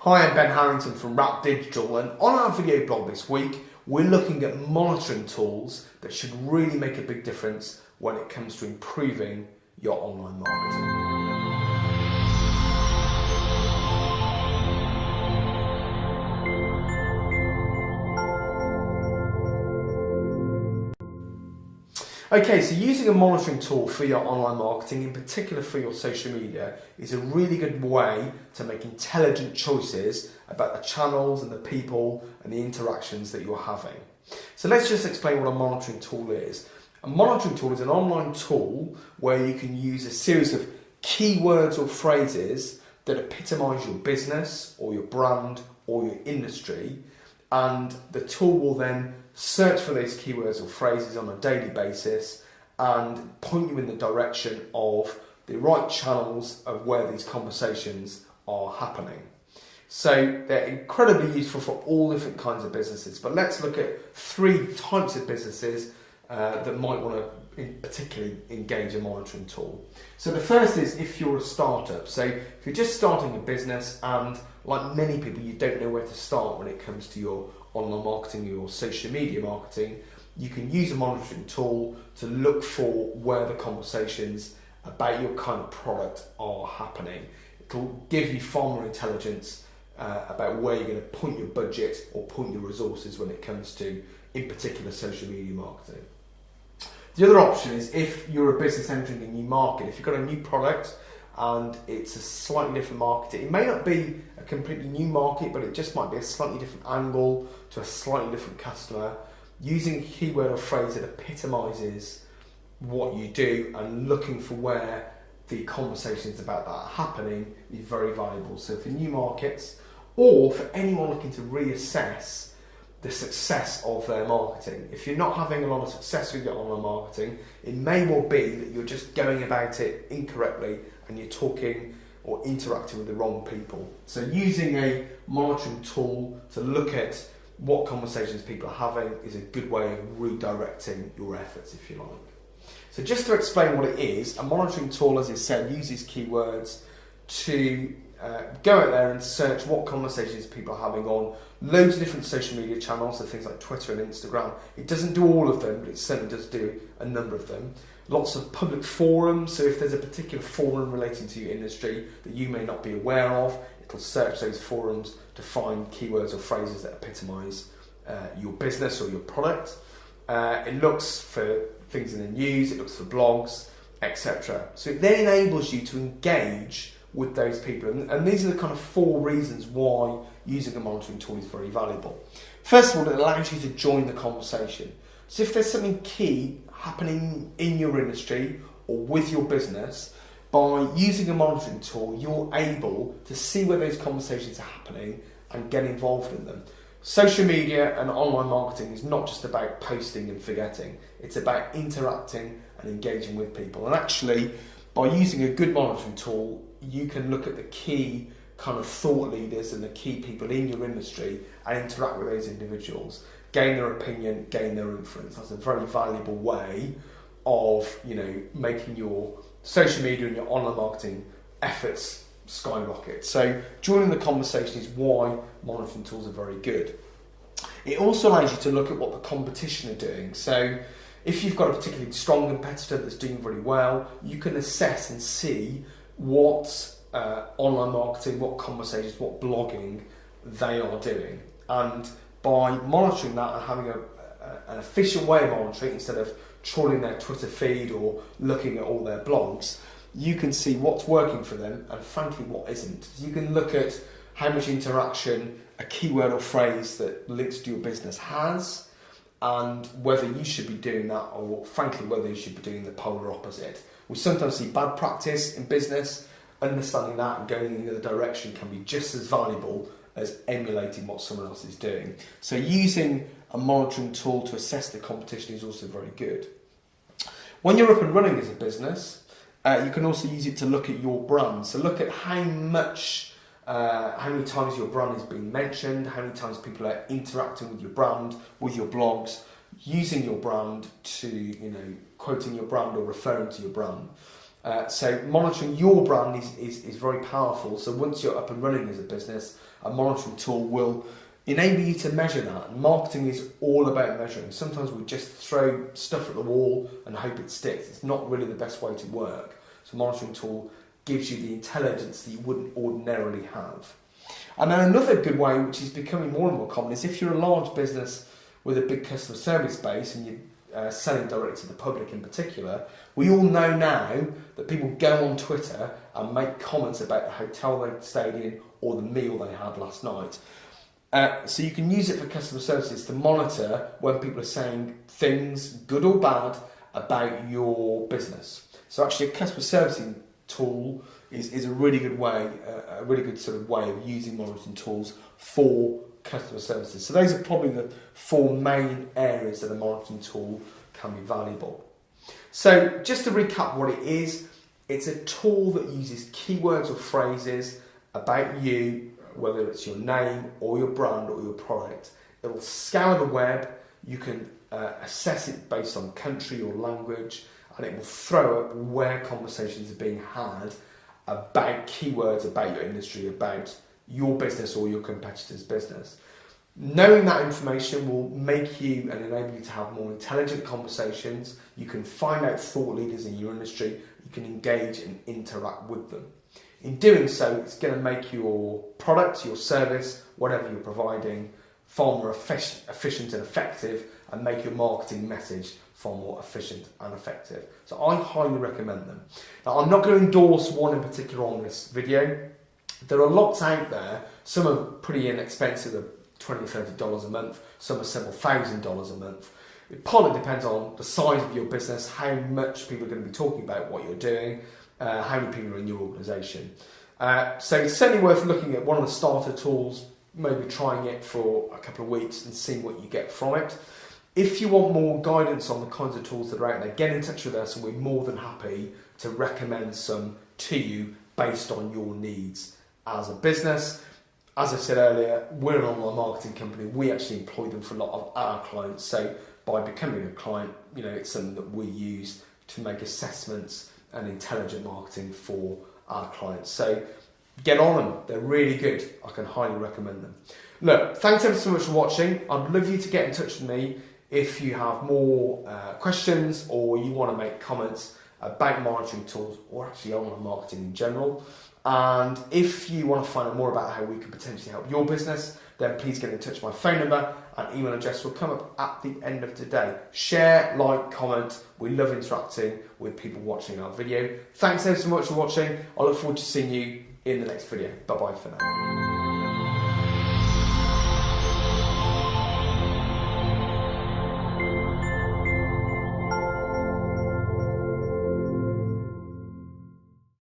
Hi, I'm Ben Harrington from Wrap Digital, and on our video blog this week, we're looking at monitoring tools that should really make a big difference when it comes to improving your online marketing. Okay, so using a monitoring tool for your online marketing, in particular for your social media, is a really good way to make intelligent choices about the channels and the people and the interactions that you're having. So let's just explain what a monitoring tool is. A monitoring tool is an online tool where you can use a series of keywords or phrases that epitomize your business or your brand or your industry, and the tool will then search for those keywords or phrases on a daily basis and point you in the direction of the right channels of where these conversations are happening. So they're incredibly useful for all different kinds of businesses, but let's look at three types of businesses that might want to particularly engage a monitoring tool. So the first is if you're a startup. So if you're just starting a business and, like many people, you don't know where to start when it comes to your online marketing, your social media marketing, you can use a monitoring tool to look for where the conversations about your kind of product are happening. It'll give you far more intelligence about where you're going to point your budget or point your resources when it comes to, in particular, social media marketing. The other option is if you're a business entering a new market, if you've got a new product and it's a slightly different market. It may not be a completely new market, but it just might be a slightly different angle to a slightly different customer. Using a keyword or phrase that epitomizes what you do and looking for where the conversations about that are happening is very valuable. So for new markets or for anyone looking to reassess the success of their marketing. If you're not having a lot of success with your online marketing, it may well be that you're just going about it incorrectly and you're talking or interacting with the wrong people. So using a monitoring tool to look at what conversations people are having is a good way of redirecting your efforts, if you like. So just to explain what it is, a monitoring tool, as I said, uses keywords to go out there and search what conversations people are having on loads of different social media channels, so things like Twitter and Instagram. It doesn't do all of them, but it certainly does do a number of them. Lots of public forums, so if there's a particular forum relating to your industry that you may not be aware of, it'll search those forums to find keywords or phrases that epitomise your business or your product. It looks for things in the news, it looks for blogs, etc. So it then enables you to engage with those people, and these are the kind of four reasons why using a monitoring tool is very valuable. First of all, it allows you to join the conversation. So if there's something key happening in your industry or with your business, by using a monitoring tool, you're able to see where those conversations are happening and get involved in them. Social media and online marketing is not just about posting and forgetting. It's about interacting and engaging with people. And actually, by using a good monitoring tool, you can look at the key kind of thought leaders and the key people in your industry and interact with those individuals, gain their opinion, gain their influence. That's a very valuable way of, making your social media and your online marketing efforts skyrocket. So joining the conversation is why monitoring tools are very good. It also allows you to look at what the competition are doing. So if you've got a particularly strong competitor that's doing very well, you can assess and see what online marketing, what conversations, what blogging they are doing. And by monitoring that and having an efficient way of monitoring, instead of trawling their Twitter feed or looking at all their blogs, you can see what's working for them and frankly what isn't. You can look at how much interaction a keyword or phrase that links to your business has, and whether you should be doing that or frankly whether you should be doing the polar opposite. We sometimes see bad practice in business. Understanding that and going in the other direction can be just as valuable as emulating what someone else is doing. So using a monitoring tool to assess the competition is also very good. When you're up and running as a business, you can also use it to look at your brand. So look at how many times your brand is being mentioned, how many times people are interacting with your brand, with your blogs, using your brand to, quoting your brand or referring to your brand. So monitoring your brand is very powerful. So once you're up and running as a business, a monitoring tool will enable you to measure that. And marketing is all about measuring. Sometimes we just throw stuff at the wall and hope it sticks. It's not really the best way to work. So a monitoring tool gives you the intelligence that you wouldn't ordinarily have. And then another good way, which is becoming more and more common, is if you're a large business with a big customer service base and you're selling directly to the public in particular, we all know now that people go on Twitter and make comments about the hotel they stayed in or the meal they had last night. So you can use it for customer services to monitor when people are saying things, good or bad, about your business. So actually a customer servicing tool is a really good way, a really good sort of way of using monitoring tools for customer services. So those are probably the 4 main areas that a monitoring tool can be valuable. So just to recap what it is, it's a tool that uses keywords or phrases about you, whether it's your name or your brand or your product. It will scour the web, you can assess it based on country or language, and it will throw up where conversations are being had about keywords, about your industry, about your business or your competitor's business. Knowing that information will make you and enable you to have more intelligent conversations. You can find out thought leaders in your industry, you can engage and interact with them. In doing so, it's going to make your product, your service, whatever you're providing, far more efficient and effective, and make your marketing message far more efficient and effective. So I highly recommend them. Now, I'm not going to endorse one in particular on this video. There are lots out there. Some are pretty inexpensive, $20, $30 a month. Some are several $1,000s a month. It partly depends on the size of your business, how much people are going to be talking about what you're doing, how many people are in your organisation. So it's certainly worth looking at one of the starter tools, maybe trying it for a couple of weeks and seeing what you get from it. If you want more guidance on the kinds of tools that are out there, get in touch with us and we're more than happy to recommend some to you based on your needs as a business. As I said earlier, we're an online marketing company. We actually employ them for a lot of our clients. So by becoming a client, it's something that we use to make assessments and intelligent marketing for our clients. So get on them. They're really good. I can highly recommend them. Look, thanks ever so much for watching. I'd love you to get in touch with me if you have more questions or you want to make comments about monitoring tools or actually online marketing in general. And if you want to find out more about how we can potentially help your business, then please get in touch. My phone number and email address will come up at the end of today. Share, like, comment. We love interacting with people watching our video. Thanks ever so much for watching. I look forward to seeing you in the next video. Bye-bye for now.